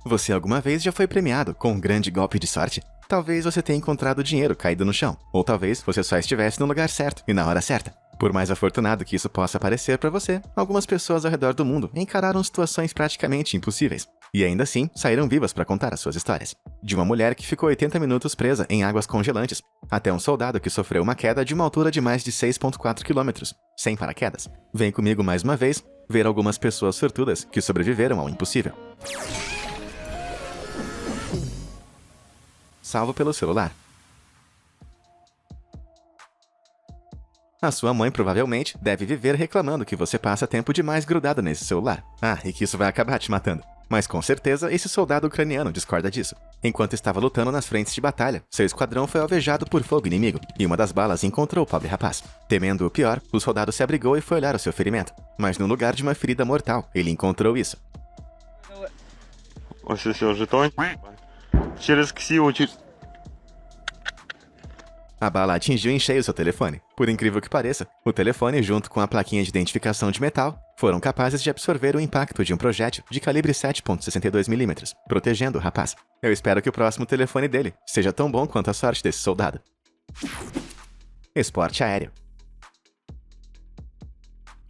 Você alguma vez já foi premiado com um grande golpe de sorte? Talvez você tenha encontrado dinheiro caído no chão, ou talvez você só estivesse no lugar certo e na hora certa. Por mais afortunado que isso possa parecer para você, algumas pessoas ao redor do mundo encararam situações praticamente impossíveis. E ainda assim, saíram vivas para contar as suas histórias. De uma mulher que ficou 80 minutos presa em águas congelantes, até um soldado que sofreu uma queda de uma altura de mais de 6,4 quilômetros, sem paraquedas. Vem comigo mais uma vez, ver algumas pessoas sortudas que sobreviveram ao impossível. Salvo pelo celular. A sua mãe provavelmente deve viver reclamando que você passa tempo demais grudado nesse celular. E que isso vai acabar te matando. Mas com certeza esse soldado ucraniano discorda disso. Enquanto estava lutando nas frentes de batalha, seu esquadrão foi alvejado por fogo inimigo, e uma das balas encontrou o pobre rapaz. Temendo o pior, o soldado se abrigou e foi olhar o seu ferimento. Mas no lugar de uma ferida mortal, ele encontrou isso. Ось ось жетон. Через ксиву. A bala atingiu em cheio seu telefone. Por incrível que pareça, o telefone, junto com a plaquinha de identificação de metal, foram capazes de absorver o impacto de um projétil de calibre 7,62mm, protegendo o rapaz. Eu espero que o próximo telefone dele seja tão bom quanto a sorte desse soldado. Esporte aéreo.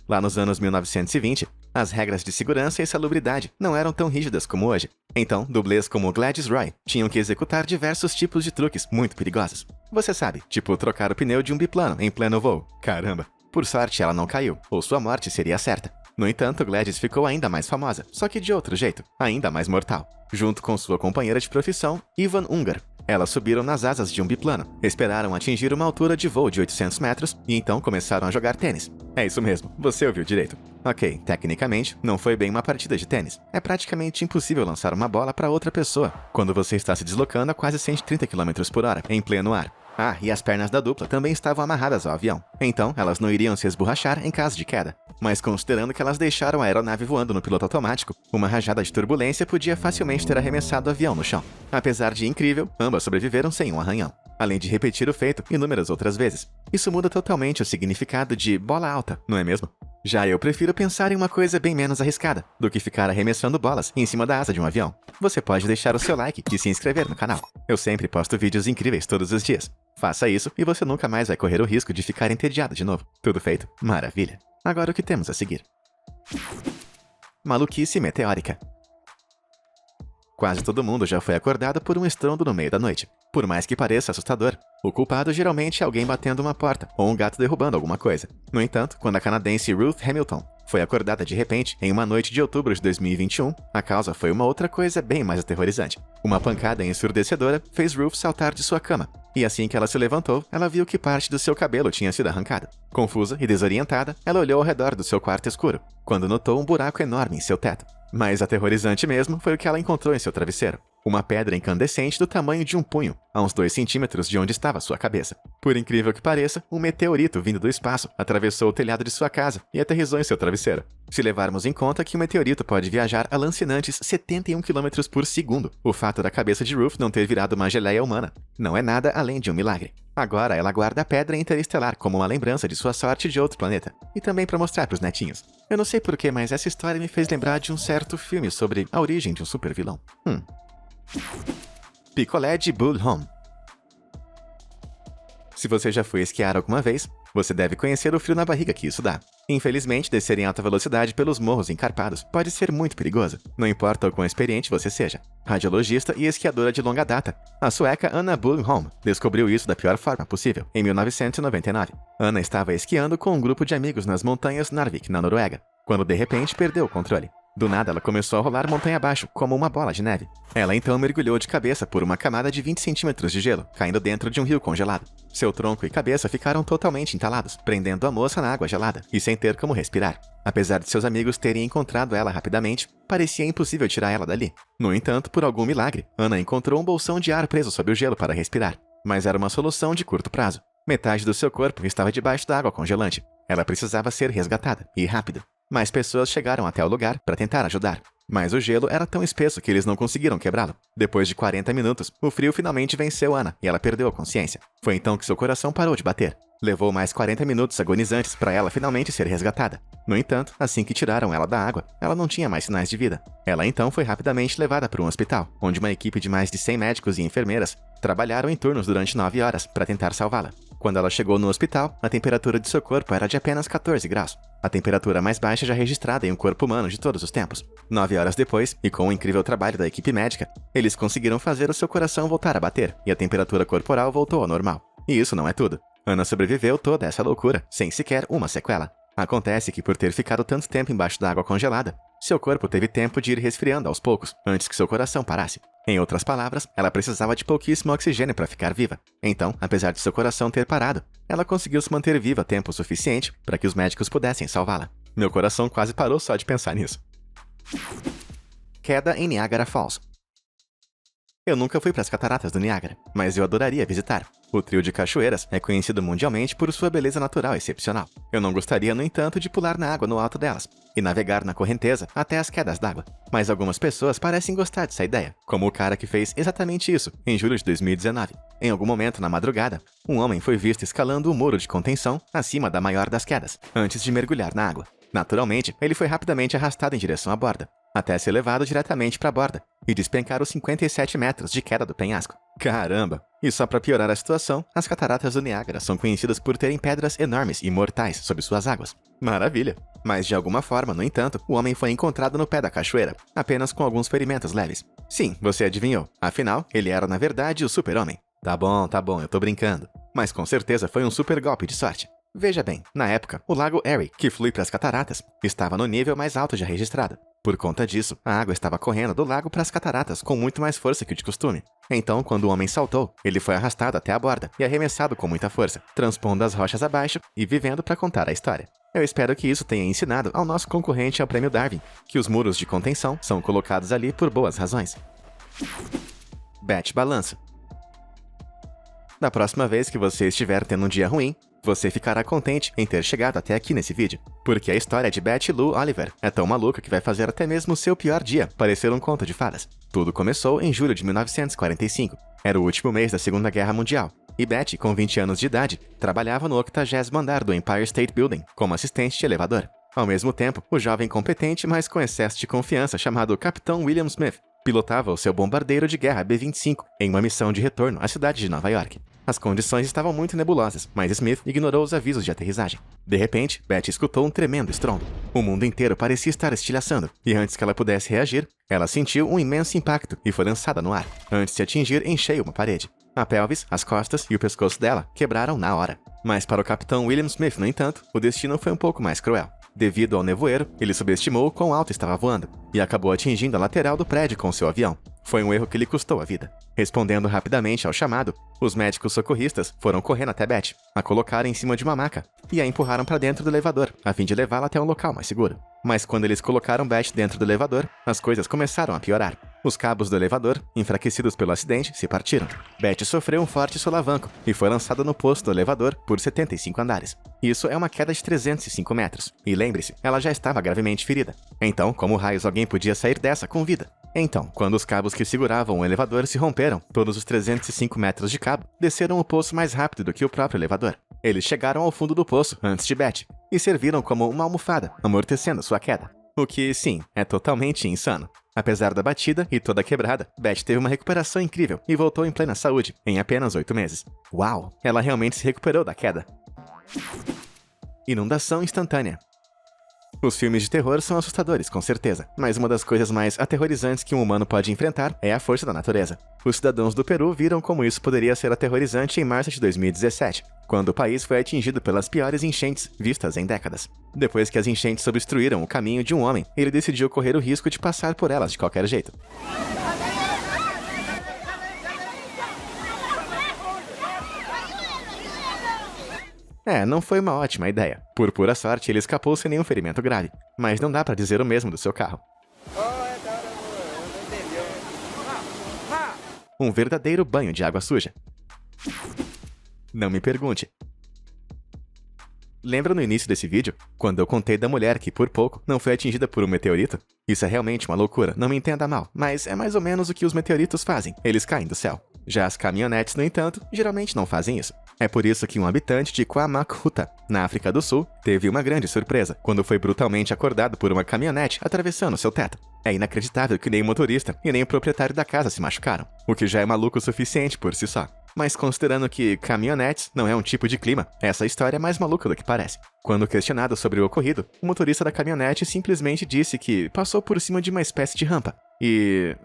Lá nos anos 1920, as regras de segurança e salubridade não eram tão rígidas como hoje. Então, dublês como Gladys Roy tinham que executar diversos tipos de truques muito perigosos. Você sabe, tipo trocar o pneu de um biplano em pleno voo. Caramba! Por sorte, ela não caiu, ou sua morte seria certa. No entanto, Gladys ficou ainda mais famosa, só que de outro jeito, ainda mais mortal. Junto com sua companheira de profissão, Ivan Ungar. Elas subiram nas asas de um biplano, esperaram atingir uma altura de voo de 800 metros e então começaram a jogar tênis. É isso mesmo, você ouviu direito. Ok, tecnicamente, não foi bem uma partida de tênis. É praticamente impossível lançar uma bola para outra pessoa quando você está se deslocando a quase 130 km por hora, em pleno ar. E as pernas da dupla também estavam amarradas ao avião. Então, elas não iriam se esborrachar em caso de queda. Mas considerando que elas deixaram a aeronave voando no piloto automático, uma rajada de turbulência podia facilmente ter arremessado o avião no chão. Apesar de incrível, ambas sobreviveram sem um arranhão. Além de repetir o feito inúmeras outras vezes. Isso muda totalmente o significado de bola alta, não é mesmo? Já eu prefiro pensar em uma coisa bem menos arriscada do que ficar arremessando bolas em cima da asa de um avião. Você pode deixar o seu like e se inscrever no canal. Eu sempre posto vídeos incríveis todos os dias. Faça isso e você nunca mais vai correr o risco de ficar entediado de novo. Tudo feito? Maravilha! Agora o que temos a seguir? Maluquice meteórica. Quase todo mundo já foi acordado por um estrondo no meio da noite. Por mais que pareça assustador, o culpado geralmente é alguém batendo uma porta ou um gato derrubando alguma coisa. No entanto, quando a canadense Ruth Hamilton foi acordada de repente em uma noite de outubro de 2021, a causa foi uma outra coisa bem mais aterrorizante. Uma pancada ensurdecedora fez Ruth saltar de sua cama, e assim que ela se levantou, ela viu que parte do seu cabelo tinha sido arrancada. Confusa e desorientada, ela olhou ao redor do seu quarto escuro, quando notou um buraco enorme em seu teto. Mais aterrorizante mesmo foi o que ela encontrou em seu travesseiro. Uma pedra incandescente do tamanho de um punho, a uns 2 centímetros de onde estava sua cabeça. Por incrível que pareça, um meteorito vindo do espaço atravessou o telhado de sua casa e aterrissou em seu travesseiro. Se levarmos em conta que o meteorito pode viajar a lancinantes 71 km por segundo, o fato da cabeça de Ruth não ter virado uma geleia humana não é nada além de um milagre. Agora ela guarda a pedra interestelar como uma lembrança de sua sorte de outro planeta, e também para mostrar para os netinhos. Eu não sei porquê, mas essa história me fez lembrar de um certo filme sobre a origem de um supervilão. Picolé de Bull Run. Se você já foi esquiar alguma vez, você deve conhecer o frio na barriga que isso dá. Infelizmente, descer em alta velocidade pelos morros encarpados pode ser muito perigoso, não importa o quão experiente você seja. Radiologista e esquiadora de longa data, a sueca Anna Bullholm descobriu isso da pior forma possível, em 1999. Anna estava esquiando com um grupo de amigos nas montanhas Narvik, na Noruega, quando de repente perdeu o controle. Do nada, ela começou a rolar montanha abaixo, como uma bola de neve. Ela então mergulhou de cabeça por uma camada de 20 centímetros de gelo, caindo dentro de um rio congelado. Seu tronco e cabeça ficaram totalmente entalados, prendendo a moça na água gelada, e sem ter como respirar. Apesar de seus amigos terem encontrado ela rapidamente, parecia impossível tirar ela dali. No entanto, por algum milagre, Anna encontrou um bolsão de ar preso sob o gelo para respirar. Mas era uma solução de curto prazo. Metade do seu corpo estava debaixo da água congelante. Ela precisava ser resgatada, e rápido. Mais pessoas chegaram até o lugar para tentar ajudar. Mas o gelo era tão espesso que eles não conseguiram quebrá-lo. Depois de 40 minutos, o frio finalmente venceu Anna e ela perdeu a consciência. Foi então que seu coração parou de bater. Levou mais 40 minutos agonizantes para ela finalmente ser resgatada. No entanto, assim que tiraram ela da água, ela não tinha mais sinais de vida. Ela então foi rapidamente levada para um hospital, onde uma equipe de mais de 100 médicos e enfermeiras trabalharam em turnos durante 9 horas para tentar salvá-la. Quando ela chegou no hospital, a temperatura de seu corpo era de apenas 14 graus, a temperatura mais baixa já registrada em um corpo humano de todos os tempos. 9 horas depois, e com o incrível trabalho da equipe médica, eles conseguiram fazer o seu coração voltar a bater, e a temperatura corporal voltou ao normal. E isso não é tudo. Anna sobreviveu toda essa loucura, sem sequer uma sequela. Acontece que por ter ficado tanto tempo embaixo da água congelada, seu corpo teve tempo de ir resfriando aos poucos, antes que seu coração parasse. Em outras palavras, ela precisava de pouquíssimo oxigênio para ficar viva. Então, apesar de seu coração ter parado, ela conseguiu se manter viva tempo suficiente para que os médicos pudessem salvá-la. Meu coração quase parou só de pensar nisso. Queda em Niagara Falls. Eu nunca fui para as cataratas do Niágara, mas eu adoraria visitar. O trio de cachoeiras é conhecido mundialmente por sua beleza natural excepcional. Eu não gostaria, no entanto, de pular na água no alto delas e navegar na correnteza até as quedas d'água. Mas algumas pessoas parecem gostar dessa ideia, como o cara que fez exatamente isso em julho de 2019. Em algum momento na madrugada, um homem foi visto escalando o muro de contenção acima da maior das quedas, antes de mergulhar na água. Naturalmente, ele foi rapidamente arrastado em direção à borda, até ser levado diretamente para a borda e despencar os 57 metros de queda do penhasco. Caramba! E só para piorar a situação, as cataratas do Niágara são conhecidas por terem pedras enormes e mortais sob suas águas. Maravilha! Mas de alguma forma, no entanto, o homem foi encontrado no pé da cachoeira, apenas com alguns ferimentos leves. Sim, você adivinhou. Afinal, ele era na verdade o super-homem. Tá bom, eu tô brincando. Mas com certeza foi um super golpe de sorte. Veja bem, na época, o lago Erie, que flui para as cataratas, estava no nível mais alto já registrado. Por conta disso, a água estava correndo do lago para as cataratas com muito mais força que o de costume. Então, quando o homem saltou, ele foi arrastado até a borda e arremessado com muita força, transpondo as rochas abaixo e vivendo para contar a história. Eu espero que isso tenha ensinado ao nosso concorrente ao Prêmio Darwin que os muros de contenção são colocados ali por boas razões. Bete balanço. Da próxima vez que você estiver tendo um dia ruim, você ficará contente em ter chegado até aqui nesse vídeo, porque a história de Betty Lou Oliver é tão maluca que vai fazer até mesmo o seu pior dia parecer um conto de fadas. Tudo começou em julho de 1945. Era o último mês da Segunda Guerra Mundial, e Betty, com 20 anos de idade, trabalhava no 80º andar do Empire State Building como assistente de elevador. Ao mesmo tempo, o jovem competente, mas com excesso de confiança, chamado Capitão William Smith, pilotava o seu bombardeiro de guerra B-25 em uma missão de retorno à cidade de Nova York. As condições estavam muito nebulosas, mas Smith ignorou os avisos de aterrissagem. De repente, Betty escutou um tremendo estrondo. O mundo inteiro parecia estar estilhaçando, e antes que ela pudesse reagir, ela sentiu um imenso impacto e foi lançada no ar, antes de atingir em cheio uma parede. A pelvis, as costas e o pescoço dela quebraram na hora. Mas para o capitão William Smith, no entanto, o destino foi um pouco mais cruel. Devido ao nevoeiro, ele subestimou o quão alto estava voando e acabou atingindo a lateral do prédio com seu avião. Foi um erro que lhe custou a vida. Respondendo rapidamente ao chamado, os médicos socorristas foram correndo até Betty, a colocaram em cima de uma maca e a empurraram para dentro do elevador, a fim de levá-la até um local mais seguro. Mas quando eles colocaram Betty dentro do elevador, as coisas começaram a piorar. Os cabos do elevador, enfraquecidos pelo acidente, se partiram. Betty sofreu um forte solavanco e foi lançada no posto do elevador por 75 andares. Isso é uma queda de 305 metros. E lembre-se, ela já estava gravemente ferida. Então, como raios alguém podia sair dessa com vida? Então, quando os cabos que seguravam o elevador se romperam, todos os 305 metros de cabo desceram o poço mais rápido do que o próprio elevador. Eles chegaram ao fundo do poço antes de Betty e serviram como uma almofada, amortecendo sua queda. O que, sim, é totalmente insano. Apesar da batida e toda quebrada, Betty teve uma recuperação incrível e voltou em plena saúde em apenas 8 meses. Uau! Ela realmente se recuperou da queda. Inundação instantânea. Os filmes de terror são assustadores, com certeza, mas uma das coisas mais aterrorizantes que um humano pode enfrentar é a força da natureza. Os cidadãos do Peru viram como isso poderia ser aterrorizante em março de 2017, quando o país foi atingido pelas piores enchentes vistas em décadas. Depois que as enchentes obstruíram o caminho de um homem, ele decidiu correr o risco de passar por elas de qualquer jeito. Não foi uma ótima ideia. Por pura sorte, ele escapou sem nenhum ferimento grave. Mas não dá pra dizer o mesmo do seu carro. Um verdadeiro banho de água suja. Não me pergunte. Lembra no início desse vídeo, quando eu contei da mulher que, por pouco, não foi atingida por um meteorito? Isso é realmente uma loucura, não me entenda mal, mas é mais ou menos o que os meteoritos fazem, eles caem do céu. Já as caminhonetes, no entanto, geralmente não fazem isso. É por isso que um habitante de Kwamakhuta, na África do Sul, teve uma grande surpresa quando foi brutalmente acordado por uma caminhonete atravessando seu teto. É inacreditável que nem o motorista e nem o proprietário da casa se machucaram, o que já é maluco o suficiente por si só. Mas considerando que caminhonetes não é um tipo de clima, essa história é mais maluca do que parece. Quando questionado sobre o ocorrido, o motorista da caminhonete simplesmente disse que passou por cima de uma espécie de rampa. E...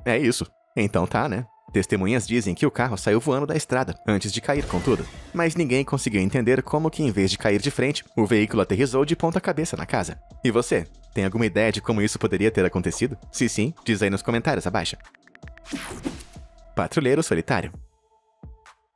é isso. Então tá, né? Testemunhas dizem que o carro saiu voando da estrada antes de cair com tudo. Mas ninguém conseguiu entender como que, em vez de cair de frente, o veículo aterrissou de ponta cabeça na casa. E você? Tem alguma ideia de como isso poderia ter acontecido? Se sim, diz aí nos comentários abaixo. Patrulheiro solitário.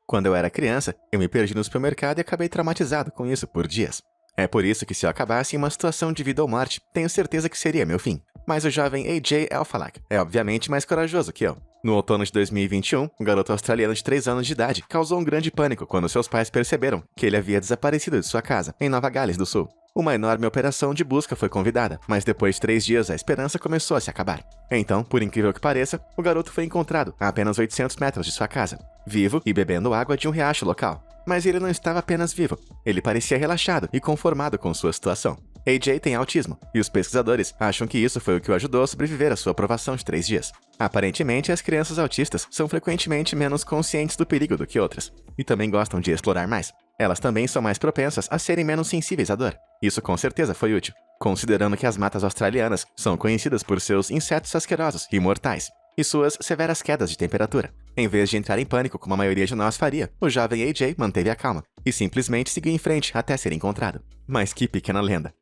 Quando eu era criança, eu me perdi no supermercado e acabei traumatizado com isso por dias. É por isso que se eu acabasse em uma situação de vida ou morte, tenho certeza que seria meu fim. Mas o jovem AJ Elfalak é obviamente mais corajoso que eu. No outono de 2021, um garoto australiano de 3 anos de idade causou um grande pânico quando seus pais perceberam que ele havia desaparecido de sua casa, em Nova Gales do Sul. Uma enorme operação de busca foi convidada, mas depois de 3 dias a esperança começou a se acabar. Então, por incrível que pareça, o garoto foi encontrado a apenas 800 metros de sua casa, vivo e bebendo água de um riacho local. Mas ele não estava apenas vivo, ele parecia relaxado e conformado com sua situação. AJ tem autismo, e os pesquisadores acham que isso foi o que o ajudou a sobreviver à sua provação de 3 dias. Aparentemente, as crianças autistas são frequentemente menos conscientes do perigo do que outras, e também gostam de explorar mais. Elas também são mais propensas a serem menos sensíveis à dor. Isso com certeza foi útil, considerando que as matas australianas são conhecidas por seus insetos asquerosos e mortais, e suas severas quedas de temperatura. Em vez de entrar em pânico como a maioria de nós faria, o jovem AJ manteve a calma, e simplesmente seguiu em frente até ser encontrado. Mas que pequena lenda.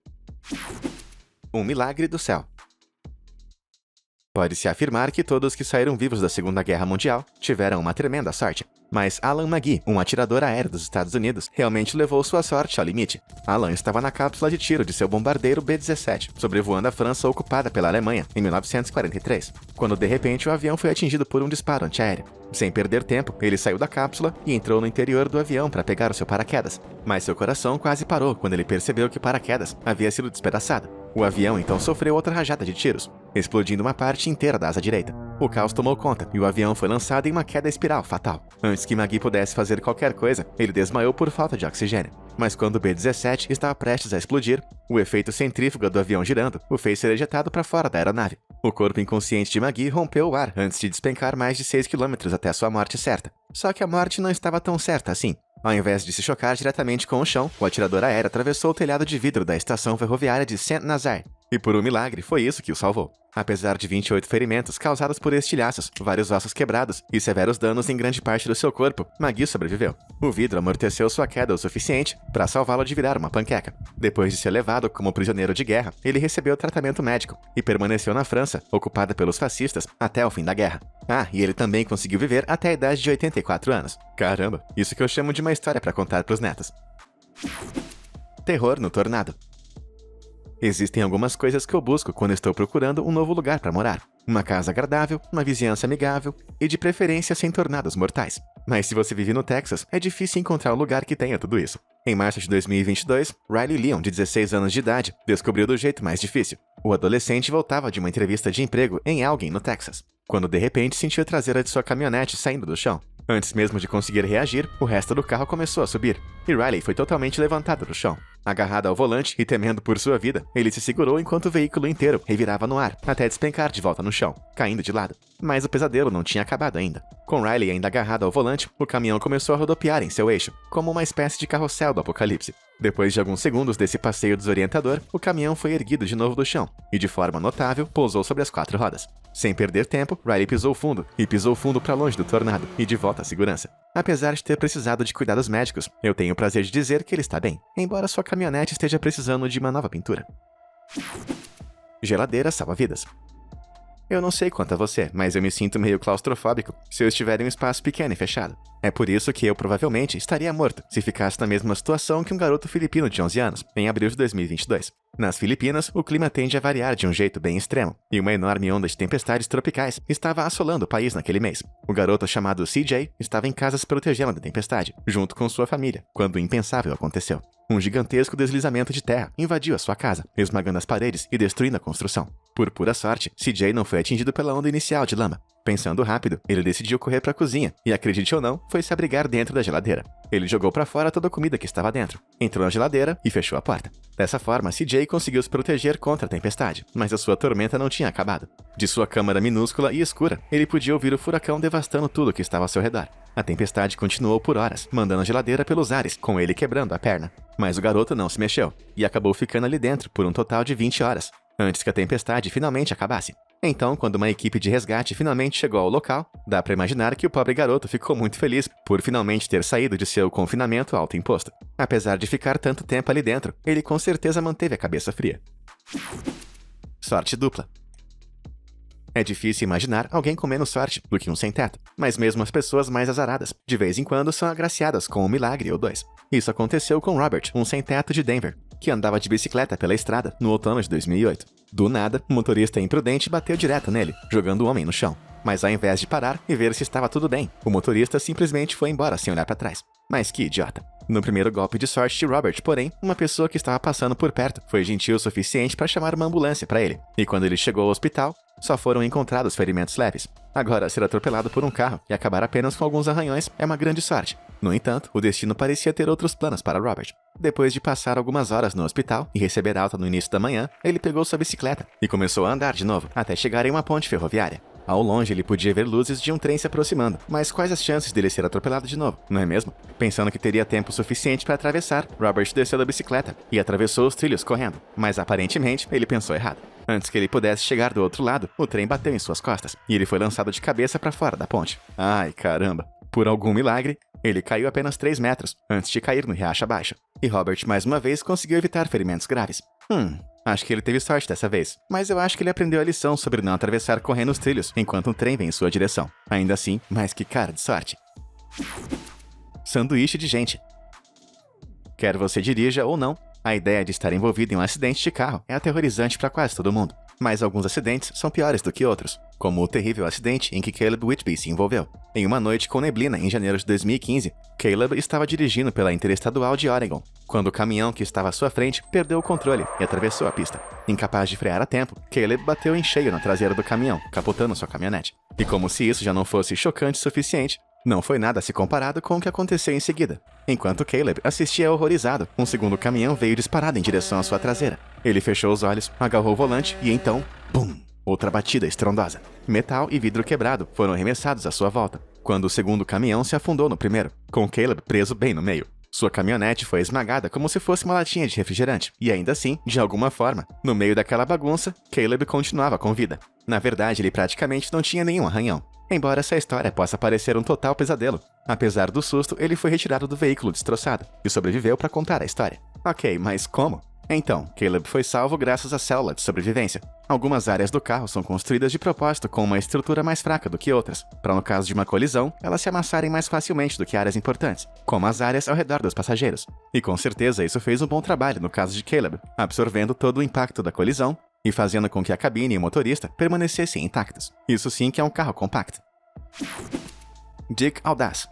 Um milagre do céu. Pode-se afirmar que todos que saíram vivos da Segunda Guerra Mundial tiveram uma tremenda sorte. Mas Alan McGee, um atirador aéreo dos Estados Unidos, realmente levou sua sorte ao limite. Alan estava na cápsula de tiro de seu bombardeiro B-17, sobrevoando a França ocupada pela Alemanha, em 1943, quando de repente o avião foi atingido por um disparo antiaéreo. Sem perder tempo, ele saiu da cápsula e entrou no interior do avião para pegar o seu paraquedas. Mas seu coração quase parou quando ele percebeu que o paraquedas havia sido despedaçado. O avião então sofreu outra rajada de tiros, explodindo uma parte inteira da asa direita. O caos tomou conta e o avião foi lançado em uma queda espiral fatal. Antes que McGee pudesse fazer qualquer coisa, ele desmaiou por falta de oxigênio. Mas quando o B-17 estava prestes a explodir, o efeito centrífuga do avião girando o fez ser ejetado para fora da aeronave. O corpo inconsciente de McGee rompeu o ar antes de despencar mais de 6 km até sua morte certa. Só que a morte não estava tão certa assim. Ao invés de se chocar diretamente com o chão, o atirador aéreo atravessou o telhado de vidro da estação ferroviária de Saint-Nazaire. E por um milagre, foi isso que o salvou. Apesar de 28 ferimentos causados por estilhaços, vários ossos quebrados e severos danos em grande parte do seu corpo, McGee sobreviveu. O vidro amorteceu sua queda o suficiente para salvá-lo de virar uma panqueca. Depois de ser levado como prisioneiro de guerra, ele recebeu tratamento médico e permaneceu na França, ocupada pelos fascistas, até o fim da guerra. Ah, e ele também conseguiu viver até a idade de 84 anos. Caramba, isso que eu chamo de uma história para contar pros netos. Terror no tornado. Existem algumas coisas que eu busco quando estou procurando um novo lugar para morar. Uma casa agradável, uma vizinhança amigável e de preferência sem tornados mortais. Mas se você vive no Texas, é difícil encontrar um lugar que tenha tudo isso. Em março de 2022, Riley Leon, de 16 anos de idade, descobriu do jeito mais difícil. O adolescente voltava de uma entrevista de emprego em Elgin, no Texas, quando de repente sentiu a traseira de sua caminhonete saindo do chão. Antes mesmo de conseguir reagir, o resto do carro começou a subir, e Riley foi totalmente levantado do chão. Agarrado ao volante e temendo por sua vida, ele se segurou enquanto o veículo inteiro revirava no ar, até despencar de volta no chão, caindo de lado. Mas o pesadelo não tinha acabado ainda. Com Riley ainda agarrado ao volante, o caminhão começou a rodopiar em seu eixo, como uma espécie de carrossel do apocalipse. Depois de alguns segundos desse passeio desorientador, o caminhão foi erguido de novo do chão, e de forma notável, pousou sobre as 4 rodas. Sem perder tempo, Riley pisou fundo, e pisou fundo para longe do tornado, e de volta à segurança. Apesar de ter precisado de cuidados médicos, eu tenho o prazer de dizer que ele está bem, embora sua caminhonete esteja precisando de uma nova pintura. Geladeira salva-vidas. Eu não sei quanto a você, mas eu me sinto meio claustrofóbico se eu estiver em um espaço pequeno e fechado. É por isso que eu provavelmente estaria morto se ficasse na mesma situação que um garoto filipino de 11 anos, em abril de 2022. Nas Filipinas, o clima tende a variar de um jeito bem extremo, e uma enorme onda de tempestades tropicais estava assolando o país naquele mês. O garoto chamado CJ estava em casa se protegendo da tempestade, junto com sua família, quando o impensável aconteceu. Um gigantesco deslizamento de terra invadiu a sua casa, esmagando as paredes e destruindo a construção. Por pura sorte, CJ não foi atingido pela onda inicial de lama. Pensando rápido, ele decidiu correr para a cozinha e, acredite ou não, foi se abrigar dentro da geladeira. Ele jogou para fora toda a comida que estava dentro, entrou na geladeira e fechou a porta. Dessa forma, CJ conseguiu se proteger contra a tempestade, mas a sua tormenta não tinha acabado. De sua câmara minúscula e escura, ele podia ouvir o furacão devastando tudo que estava ao seu redor. A tempestade continuou por horas, mandando a geladeira pelos ares, com ele quebrando a perna. Mas o garoto não se mexeu, e acabou ficando ali dentro por um total de 20 horas, antes que a tempestade finalmente acabasse. Então, quando uma equipe de resgate finalmente chegou ao local, dá pra imaginar que o pobre garoto ficou muito feliz por finalmente ter saído de seu confinamento autoimposto. Apesar de ficar tanto tempo ali dentro, ele com certeza manteve a cabeça fria. Sorte dupla. É difícil imaginar alguém com menos sorte do que um sem-teto, mas mesmo as pessoas mais azaradas, de vez em quando são agraciadas com um milagre ou dois. Isso aconteceu com Robert, um sem-teto de Denver, que andava de bicicleta pela estrada no outono de 2008. Do nada, um motorista imprudente bateu direto nele, jogando o homem no chão. Mas ao invés de parar e ver se estava tudo bem, o motorista simplesmente foi embora sem olhar para trás. Mas que idiota. No primeiro golpe de sorte de Robert, porém, uma pessoa que estava passando por perto foi gentil o suficiente para chamar uma ambulância para ele. E quando ele chegou ao hospital, só foram encontrados ferimentos leves. Agora, ser atropelado por um carro e acabar apenas com alguns arranhões é uma grande sorte. No entanto, o destino parecia ter outros planos para Robert. Depois de passar algumas horas no hospital e receber alta no início da manhã, ele pegou sua bicicleta e começou a andar de novo, até chegar em uma ponte ferroviária. Ao longe, ele podia ver luzes de um trem se aproximando, mas quais as chances dele ser atropelado de novo, não é mesmo? Pensando que teria tempo suficiente para atravessar, Robert desceu da bicicleta e atravessou os trilhos correndo, mas aparentemente ele pensou errado. Antes que ele pudesse chegar do outro lado, o trem bateu em suas costas e ele foi lançado de cabeça para fora da ponte. Ai, caramba! Por algum milagre, ele caiu apenas 3 metros antes de cair no riacho abaixo. E Robert mais uma vez conseguiu evitar ferimentos graves. Acho que ele teve sorte dessa vez, mas eu acho que ele aprendeu a lição sobre não atravessar correndo os trilhos enquanto um trem vem em sua direção. Ainda assim, mas que cara de sorte. Sanduíche de gente. Quer você dirija ou não, a ideia de estar envolvido em um acidente de carro é aterrorizante para quase todo mundo. Mas alguns acidentes são piores do que outros, como o terrível acidente em que Caleb Whitby se envolveu. Em uma noite com neblina em janeiro de 2015, Caleb estava dirigindo pela Interestadual de Oregon, quando o caminhão que estava à sua frente perdeu o controle e atravessou a pista. Incapaz de frear a tempo, Caleb bateu em cheio na traseira do caminhão, capotando sua caminhonete. E como se isso já não fosse chocante o suficiente, não foi nada se comparado com o que aconteceu em seguida. Enquanto Caleb assistia horrorizado, um segundo caminhão veio disparado em direção à sua traseira. Ele fechou os olhos, agarrou o volante e então, BUM! Outra batida estrondosa. Metal e vidro quebrado foram arremessados à sua volta, quando o segundo caminhão se afundou no primeiro, com Caleb preso bem no meio. Sua caminhonete foi esmagada como se fosse uma latinha de refrigerante, e ainda assim, de alguma forma, no meio daquela bagunça, Caleb continuava com vida. Na verdade, ele praticamente não tinha nenhum arranhão. Embora essa história possa parecer um total pesadelo, apesar do susto, ele foi retirado do veículo destroçado e sobreviveu para contar a história. Ok, mas como? Então, Caleb foi salvo graças à célula de sobrevivência. Algumas áreas do carro são construídas de propósito com uma estrutura mais fraca do que outras, para no caso de uma colisão, elas se amassarem mais facilmente do que áreas importantes, como as áreas ao redor dos passageiros. E com certeza isso fez um bom trabalho no caso de Caleb, absorvendo todo o impacto da colisão e fazendo com que a cabine e o motorista permanecessem intactos. Isso sim que é um carro compacto. Dick Audaz.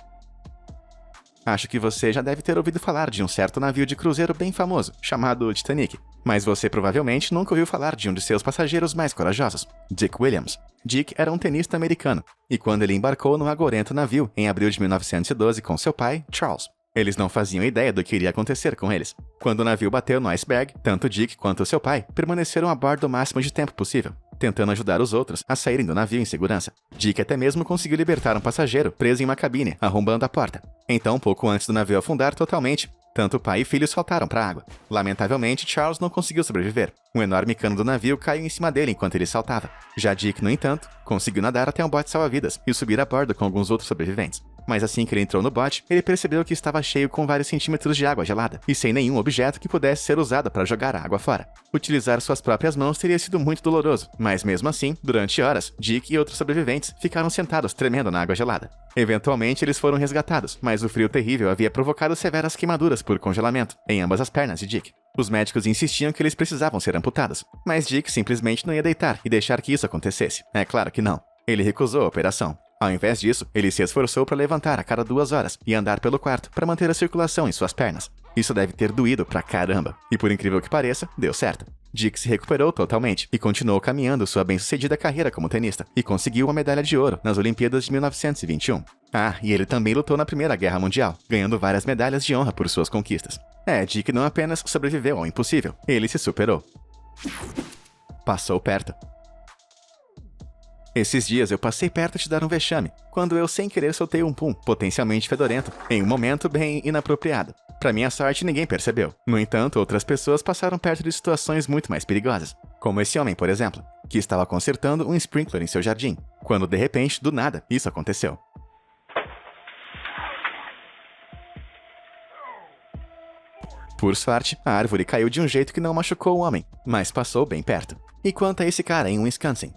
Acho que você já deve ter ouvido falar de um certo navio de cruzeiro bem famoso, chamado Titanic. Mas você provavelmente nunca ouviu falar de um de seus passageiros mais corajosos, Dick Williams. Dick era um tenista americano, e quando ele embarcou no agorento navio em abril de 1912 com seu pai, Charles, eles não faziam ideia do que iria acontecer com eles. Quando o navio bateu no iceberg, tanto Dick quanto seu pai permaneceram a bordo o máximo de tempo possível, tentando ajudar os outros a saírem do navio em segurança. Dick até mesmo conseguiu libertar um passageiro preso em uma cabine, arrombando a porta. Então, pouco antes do navio afundar totalmente, tanto o pai e filho saltaram para a água. Lamentavelmente, Charles não conseguiu sobreviver. Um enorme cano do navio caiu em cima dele enquanto ele saltava. Já Dick, no entanto, conseguiu nadar até um bote salva-vidas e subir a bordo com alguns outros sobreviventes. Mas assim que ele entrou no bote, ele percebeu que estava cheio com vários centímetros de água gelada e sem nenhum objeto que pudesse ser usado para jogar a água fora. Utilizar suas próprias mãos teria sido muito doloroso, mas mesmo assim, durante horas, Dick e outros sobreviventes ficaram sentados tremendo na água gelada. Eventualmente eles foram resgatados, mas o frio terrível havia provocado severas queimaduras por congelamento em ambas as pernas de Dick. Os médicos insistiam que eles precisavam ser amputados, mas Dick simplesmente não ia deitar e deixar que isso acontecesse. É claro que não. Ele recusou a operação. Ao invés disso, ele se esforçou para levantar a cada 2 horas e andar pelo quarto para manter a circulação em suas pernas. Isso deve ter doído pra caramba. E por incrível que pareça, deu certo. Dick se recuperou totalmente e continuou caminhando sua bem-sucedida carreira como tenista e conseguiu uma medalha de ouro nas Olimpíadas de 1921. Ah, e ele também lutou na Primeira Guerra Mundial, ganhando várias medalhas de honra por suas conquistas. Dick não apenas sobreviveu ao impossível, ele se superou. Passou perto. Esses dias eu passei perto de dar um vexame, quando eu sem querer soltei um pum, potencialmente fedorento, em um momento bem inapropriado. Pra minha sorte, ninguém percebeu. No entanto, outras pessoas passaram perto de situações muito mais perigosas. Como esse homem, por exemplo, que estava consertando um sprinkler em seu jardim, quando de repente, do nada, isso aconteceu. Por sorte, a árvore caiu de um jeito que não machucou o homem, mas passou bem perto. E quanto a esse cara em Wisconsin?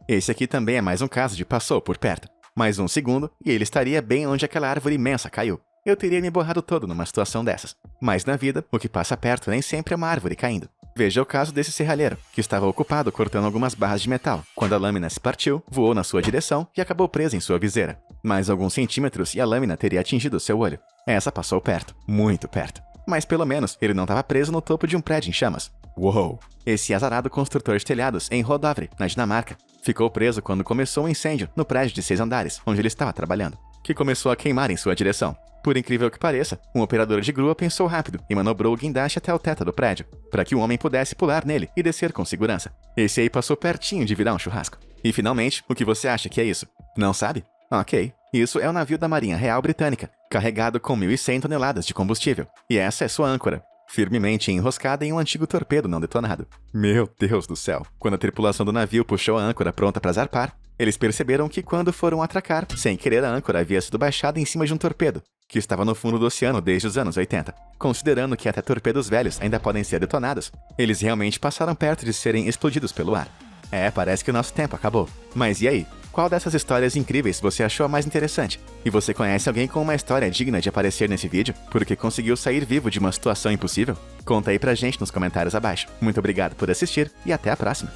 Esse aqui também é mais um caso de passou por perto. Mais um segundo, e ele estaria bem onde aquela árvore imensa caiu. Eu teria me borrado todo numa situação dessas. Mas na vida, o que passa perto nem sempre é uma árvore caindo. Veja o caso desse serralheiro, que estava ocupado cortando algumas barras de metal, quando a lâmina se partiu, voou na sua direção e acabou presa em sua viseira. Mais alguns centímetros e a lâmina teria atingido seu olho. Essa passou perto, muito perto. Mas pelo menos ele não estava preso no topo de um prédio em chamas. Uou! Esse azarado construtor de telhados em Rodovre, na Dinamarca, ficou preso quando começou um incêndio no prédio de 6 andares, onde ele estava trabalhando, que começou a queimar em sua direção. Por incrível que pareça, um operador de grua pensou rápido e manobrou o guindaste até o teto do prédio, para que o homem pudesse pular nele e descer com segurança. Esse aí passou pertinho de virar um churrasco. E finalmente, o que você acha que é isso? Não sabe? Ok, isso é o navio da Marinha Real Britânica, carregado com 1.100 toneladas de combustível. E essa é sua âncora, firmemente enroscada em um antigo torpedo não detonado. Meu Deus do céu! Quando a tripulação do navio puxou a âncora pronta para zarpar, eles perceberam que quando foram atracar, sem querer a âncora havia sido baixada em cima de um torpedo, que estava no fundo do oceano desde os anos 80. Considerando que até torpedos velhos ainda podem ser detonados, eles realmente passaram perto de serem explodidos pelo ar. Parece que o nosso tempo acabou. Mas e aí? Qual dessas histórias incríveis você achou a mais interessante? E você conhece alguém com uma história digna de aparecer nesse vídeo, porque conseguiu sair vivo de uma situação impossível? Conta aí pra gente nos comentários abaixo. Muito obrigado por assistir e até a próxima!